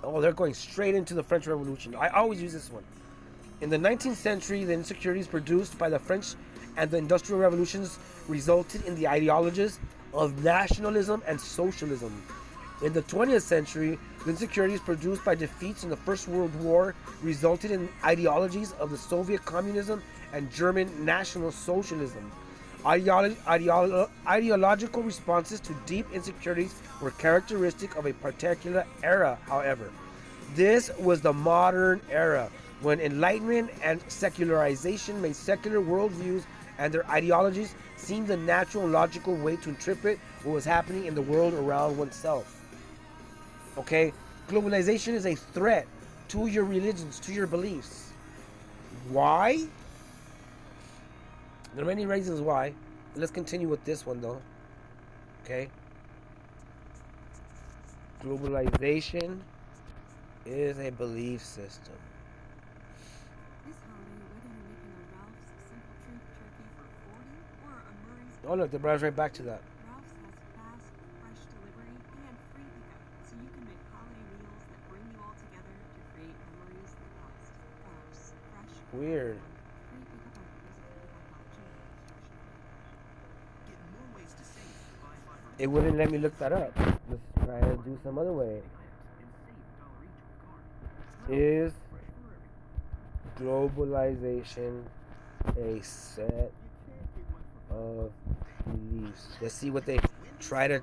Oh, they're going straight into the French Revolution. I always use this one. In the 19th century, the insecurities produced by the French and the Industrial Revolutions resulted in the ideologies of nationalism and socialism. In the 20th century, the insecurities produced by defeats in the First World War resulted in ideologies of the Soviet communism and German National Socialism. Ideological responses to deep insecurities were characteristic of a particular era, however. This was the modern era, when enlightenment and secularization made secular worldviews and their ideologies seem the natural and logical way to interpret what was happening in the world around oneself. Okay? Globalization is a threat to your religions, to your beliefs. Why? There are many reasons why. Let's continue with this one though. Okay? Globalization is a belief system. This holiday, whether you're making a Ralph's Simple Truth turkey for 40 or a Murray's... Oh look, they brought us right back to that. Ralph's has fast, fresh delivery and free pickup, so you can make holiday meals that bring you all together to create memories that last. Ralph's, fresh. Weird. Free pickup on Get more ways to save by It wouldn't let me look that up. Let's try to do some other way. Is globalization a set of beliefs? Let's see what they try to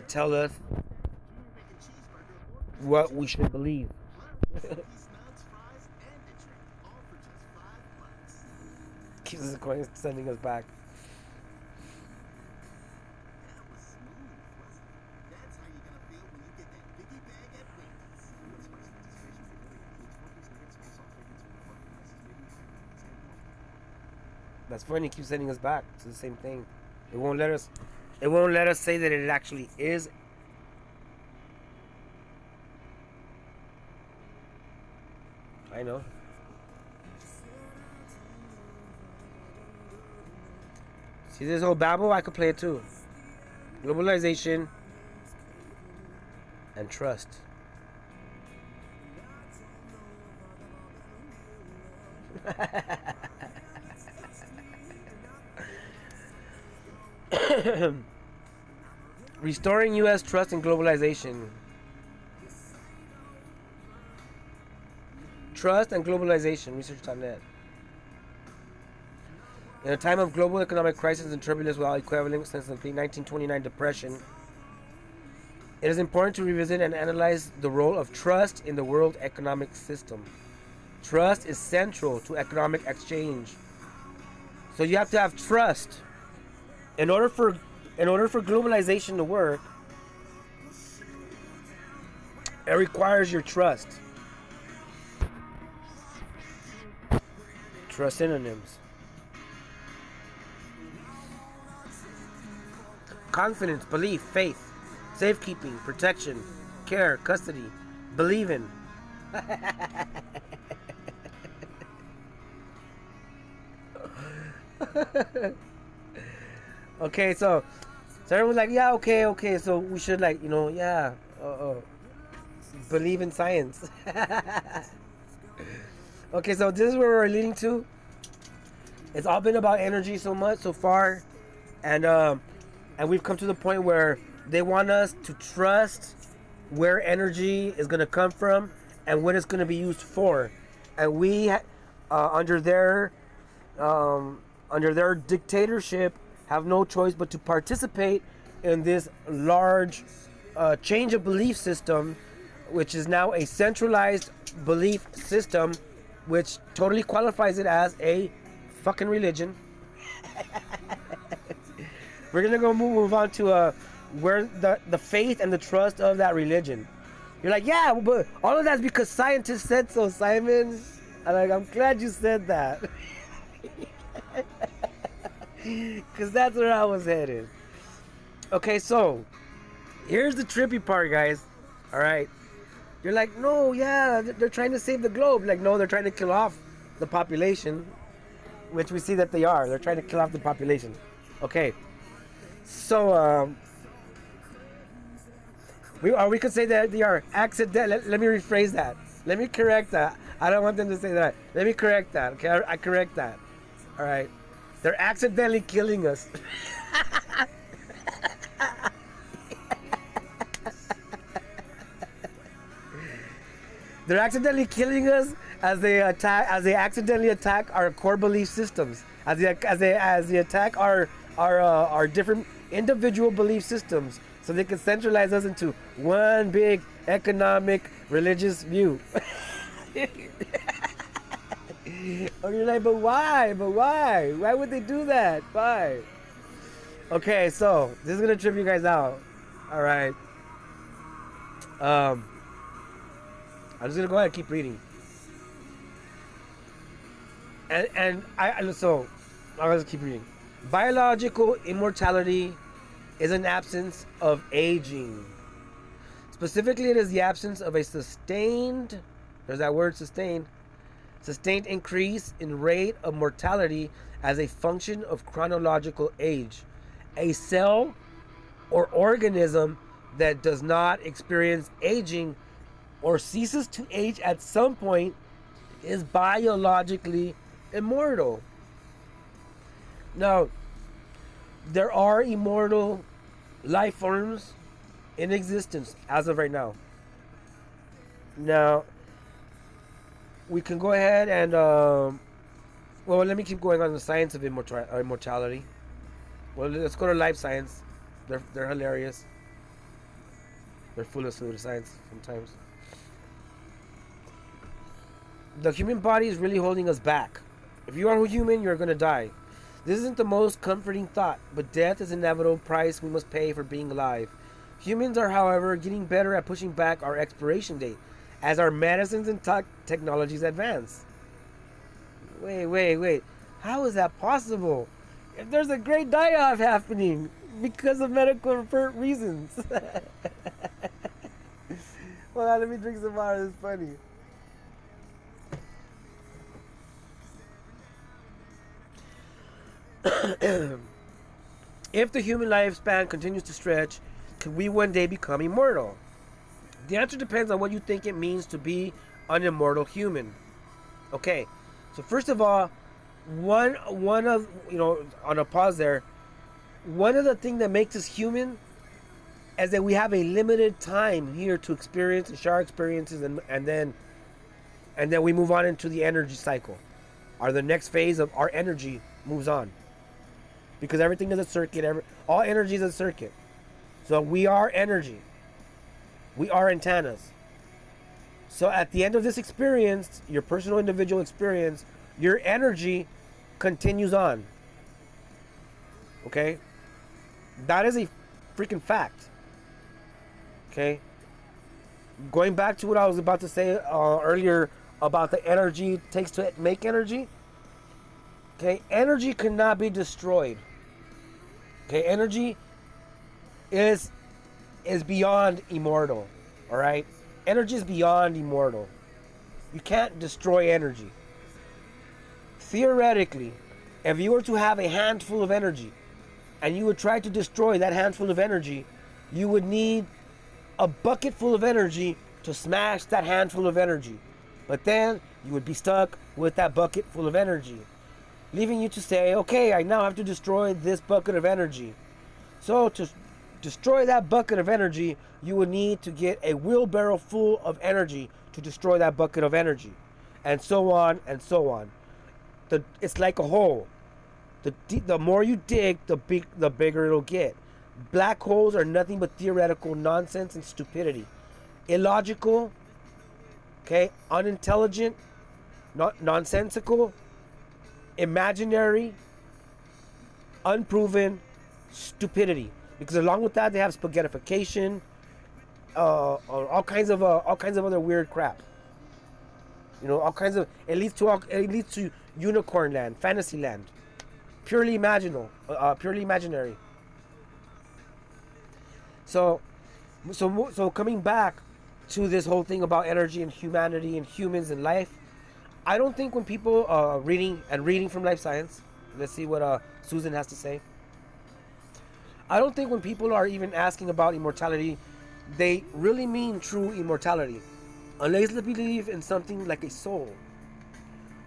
tell us what we should believe. Keeps sending us back. That's funny. It keeps sending us back to the same thing. It won't let us. It won't let us say that it actually is. I know. See this whole babble? I could play it too. Globalization and trust. Restoring U.S. trust in globalization. Trust and globalization. Research.net. In a time of global economic crisis and turbulence without equivalent since the 1929 Depression, it is important to revisit and analyze the role of trust in the world economic system. Trust is central to economic exchange. So you have to have trust. In order for globalization to work, it requires your trust. Trust synonyms. confidence, belief, faith, safekeeping, protection, care, custody, believe in. Okay, so everyone's like, yeah, okay, so we should like, yeah, believe in science. Okay, so this is where we're leading to. It's all been about energy so much so far, and we've come to the point where they want us to trust where energy is going to come from and what it's going to be used for, and we under their dictatorship have no choice but to participate in this large change of belief system, which is now a centralized belief system, which totally qualifies it as a fucking religion. We're gonna go move on to where the faith and the trust of that religion. You're like, yeah, but all of that's because scientists said so, Simon. I'm glad you said that. Because that's where I was headed. Okay, so here's the trippy part, guys. All right. You're like, no, yeah, they're trying to save the globe. Like, no, they're trying to kill off the population, which we see that they are. They're trying to kill off the population. Okay. So, we could say that they are accidental. Let me rephrase that. Let me correct that. I don't want them to say that. Let me correct that. Okay, I correct that. All right. They're accidentally killing us. They're accidentally killing us as they accidentally attack our core belief systems. As they attack our different individual belief systems, so they can centralize us into one big economic religious view. And you're like, but why? Why would they do that? Why? Okay, so this is gonna trip you guys out. All right. I'm just gonna go ahead and keep reading. And I'll just keep reading. Biological immortality is an absence of aging. Specifically, it is the absence of a sustained, there's that word sustained increase in rate of mortality as a function of chronological age. A cell or organism that does not experience aging or ceases to age at some point is biologically immortal. Now, there are immortal life forms in existence as of right now. Now, we can go ahead and let me keep going on the science of immortality. Well, let's go to life science. They're hilarious. They're full of pseudoscience sometimes. The human body is really holding us back. If you are a human, you're gonna die. This isn't the most comforting thought, but death is an inevitable price we must pay for being alive. Humans are, however, getting better at pushing back our expiration date as our medicines and technologies advance. Wait. How is that possible? If there's a great die-off happening because of medical reasons. Hold on, let me drink some water. It's funny. If the human lifespan continues to stretch, could we one day become immortal? The answer depends on what you think it means to be an immortal human. Okay, so first of all, one of on a pause there, one of the things that makes us human is that we have a limited time here to experience and share our experiences, and then we move on into the energy cycle, or the next phase of our energy moves on. Because everything is a circuit, all energy is a circuit. So we are energy. We are antennas. So at the end of this experience, your personal individual experience, your energy continues on. Okay? That is a freaking fact. Okay? Going back to what I was about to say earlier about the energy it takes to make energy. Okay? Energy cannot be destroyed. Okay? Energy is beyond immortal. All right, energy is beyond immortal. You can't destroy energy. Theoretically, if you were to have a handful of energy and you would try to destroy that handful of energy, you would need a bucket full of energy to smash that handful of energy. But then you would be stuck with that bucket full of energy, leaving you to say, okay, I now have to destroy this bucket of energy. So to destroy that bucket of energy, you would need to get a wheelbarrow full of energy to destroy that bucket of energy, and so on and so on. It's like a hole. The more you dig, the bigger it'll get. Black holes are nothing but theoretical nonsense and stupidity, illogical, okay, unintelligent, nonsensical, imaginary, unproven stupidity. Because along with that, they have spaghettification, all kinds of other weird crap. All kinds of. It leads to unicorn land, fantasy land, purely imaginary. So coming back to this whole thing about energy and humanity and humans and life, I don't think when people reading from life science, let's see what Susan has to say. I don't think when people are even asking about immortality, they really mean true immortality, unless they believe in something like a soul.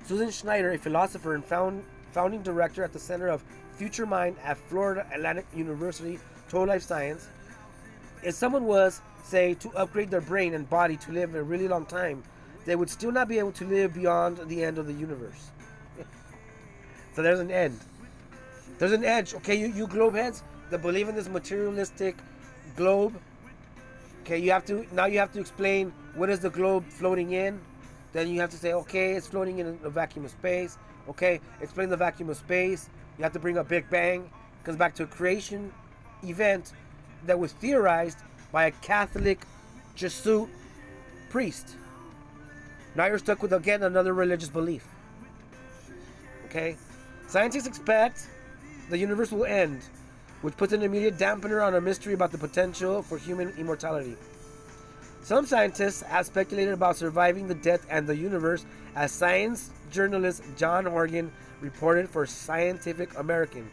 Susan Schneider, a philosopher and founding director at the Center of Future Mind at Florida Atlantic University, told Life Science, if someone was, say, to upgrade their brain and body to live a really long time, they would still not be able to live beyond the end of the universe. So there's an end. There's an edge. Okay, you globe heads that believe in this materialistic globe. Okay, you have to explain what is the globe floating in. Then you have to say, okay, it's floating in a vacuum of space. Okay, explain the vacuum of space. You have to bring a Big Bang. Comes back to a creation event that was theorized by a Catholic Jesuit priest. Now you're stuck with, again, another religious belief. Okay? Scientists expect the universe will end, which puts an immediate dampener on our mystery about the potential for human immortality. Some scientists have speculated about surviving the death and the universe, as science journalist John Horgan reported for Scientific American.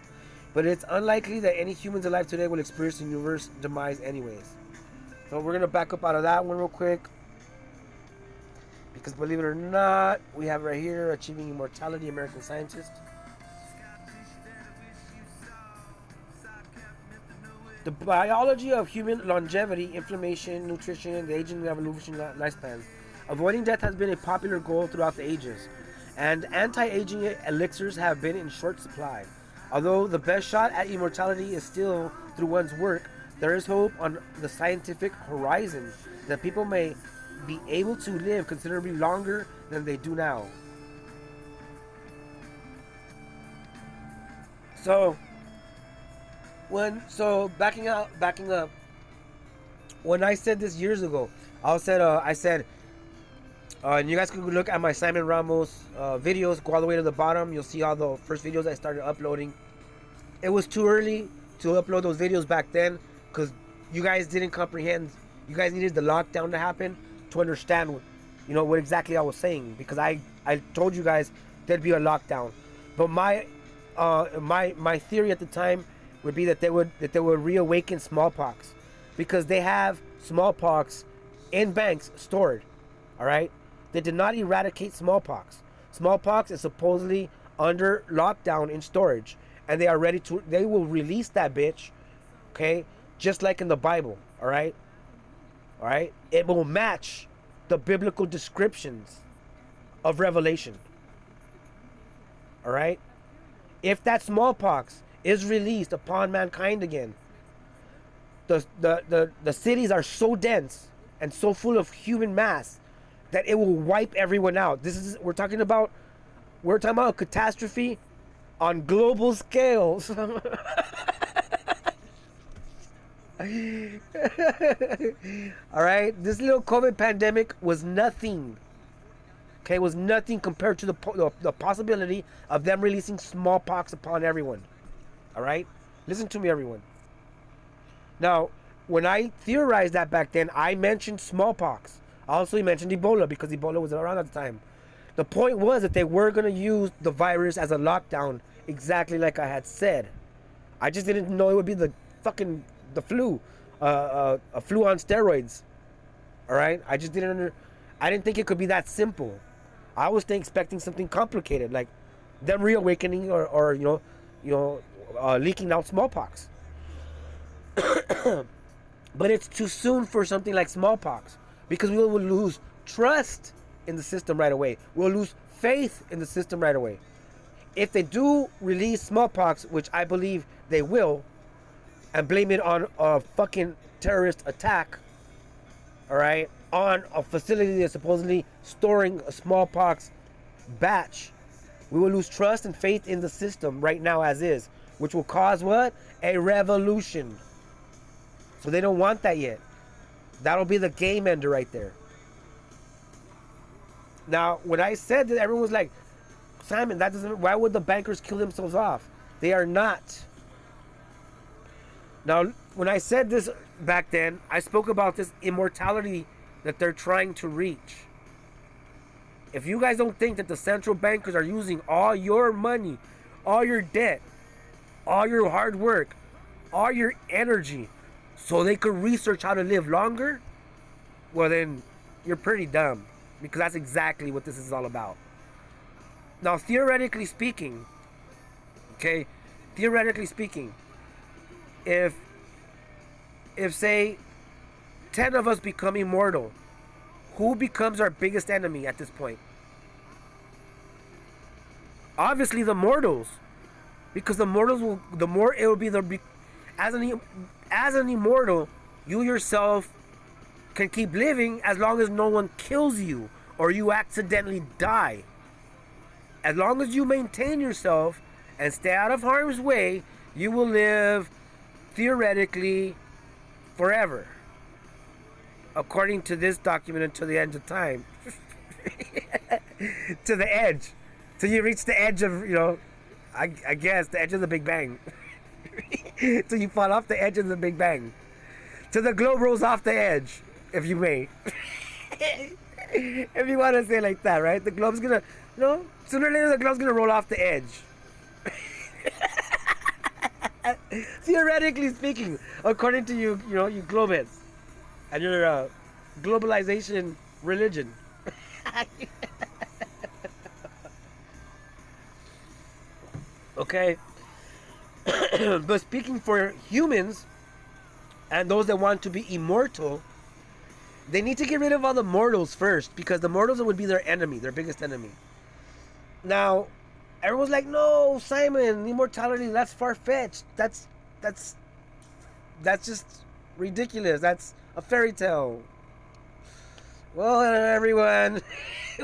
But it's unlikely that any humans alive today will experience the universe demise anyways. So we're going to back up out of that one real quick. Because believe it or not, we have right here, Achieving Immortality, American Scientist. The biology of human longevity, inflammation, nutrition, the aging and evolution lifespans. Avoiding death has been a popular goal throughout the ages, and anti-aging elixirs have been in short supply. Although the best shot at immortality is still through one's work, there is hope on the scientific horizon that people may be able to live considerably longer than they do now. Backing up, when I said this years ago, I said, and you guys can look at my Simon Ramos videos, go all the way to the bottom, you'll see all the first videos I started uploading. It was too early to upload those videos back then, because you guys didn't comprehend. You guys needed the lockdown to happen to understand what exactly I was saying, because I told you guys there'd be a lockdown. But my theory at the time would be that they would reawaken smallpox, because they have smallpox in banks stored. All right, they did not eradicate smallpox. Smallpox is supposedly under lockdown in storage, and they will release that bitch, okay, just like in the Bible. All right, it will match the biblical descriptions of Revelation. All right, if that smallpox is released upon mankind again, the cities are so dense and so full of human mass that it will wipe everyone out. We're talking about a catastrophe on global scales. All right, this little COVID pandemic was nothing. Okay, was nothing compared to the possibility of them releasing smallpox upon everyone. All right, listen to me, everyone. Now, when I theorized that back then, I mentioned smallpox. I also mentioned Ebola because Ebola was around at the time. The point was that they were going to use the virus as a lockdown, exactly like I had said. I just didn't know it would be the flu, a flu on steroids. All right, I just I didn't think it could be that simple. I was expecting something complicated, like them reawakening or leaking out smallpox. But it's too soon for something like smallpox because we will lose trust in the system right away. We'll lose faith in the system right away. If they do release smallpox, which I believe they will, and blame it on a fucking terrorist attack, all right, on a facility that's supposedly storing a smallpox batch, we will lose trust and faith in the system right now as is, which will cause what? A revolution. So they don't want that yet. That'll be the game ender right there. Now, when I said that, everyone was like, Simon, that doesn't. Why would the bankers kill themselves off? They are not. Now, when I said this back then, I spoke about this immortality that they're trying to reach. If you guys don't think that the central bankers are using all your money, all your debt, all your hard work, all your energy, so they could research how to live longer, well then, you're pretty dumb. Because that's exactly what this is all about. Now, theoretically speaking, okay, if say 10 of us become immortal, who becomes our biggest enemy at this point? Obviously the mortals, because the mortals will, the more it will be as an immortal, you yourself can keep living as long as no one kills you or you accidentally die. As long as you maintain yourself and stay out of harm's way, you will live theoretically forever, according to this document, until the end of time. To the edge, till you reach the edge of, I guess the edge of the Big Bang. Till you fall off the edge of the Big Bang, till the globe rolls off the edge, if you may. If you want to say it like that, right? The globe's gonna, sooner or later the globe's gonna roll off the edge. Theoretically speaking, according to you globeheads and your globalization religion. Okay. But speaking for humans and those that want to be immortal, they need to get rid of all the mortals first, because the mortals would be their enemy, their biggest enemy. Now, everyone's like, no, Simon, immortality, that's far-fetched. That's just ridiculous. That's a fairy tale. Well, everyone,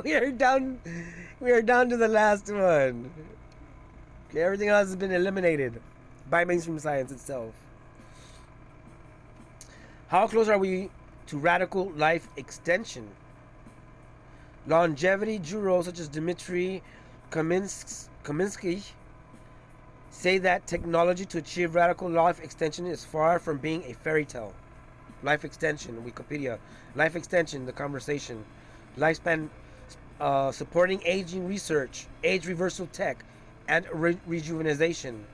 we are down to the last one. Okay, everything else has been eliminated by mainstream science itself. How close are we to radical life extension? Longevity gurus such as Dmitry Kaminsky say that technology to achieve radical life extension is far from being a fairy tale. Life extension, Wikipedia. Life extension, the conversation. Lifespan supporting aging research, age reversal tech, and rejuvenation.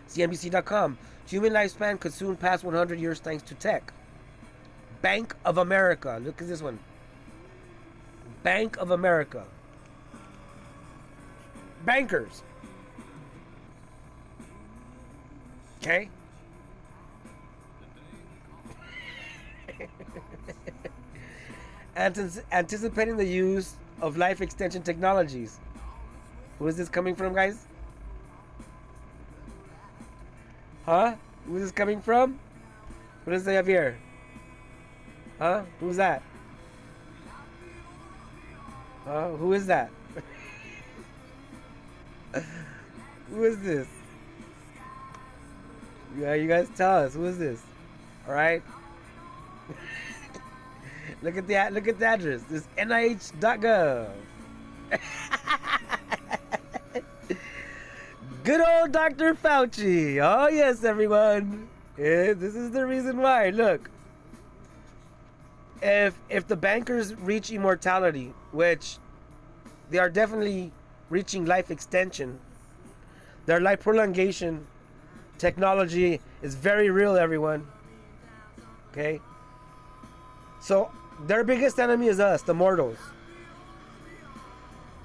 CNBC.com. Human lifespan could soon pass 100 years thanks to tech. Bank of America. Look at this one. Bank of America. Bankers. Okay? Anticipating the use of life extension technologies. Who is this coming from, guys? Huh? Who is this coming from? What does it have here? Huh? Who's that? Who is that? Who is this? Yeah, you guys tell us. Who is this? All right. Look at the address. This is nih.gov. Good old Dr. Fauci. Oh yes, everyone. This is the reason why. Look, if the bankers reach immortality, which they are definitely reaching life extension, their life prolongation technology is very real, everyone. Okay? So their biggest enemy is us, the mortals.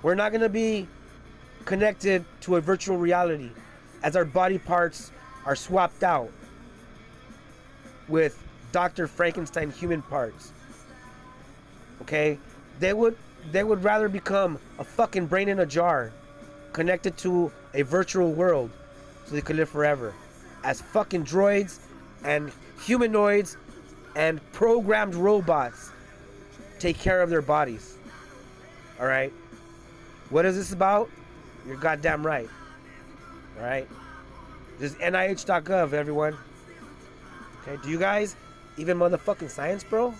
We're not going to be connected to a virtual reality as our body parts are swapped out with Dr. Frankenstein human parts. Okay? They would rather become a fucking brain in a jar connected to a virtual world so they could live forever as fucking droids and humanoids and programmed robots take care of their bodies. All right? What is this about? You're goddamn right. All right? This is NIH.gov, everyone. Okay, do you guys even motherfucking science, bro?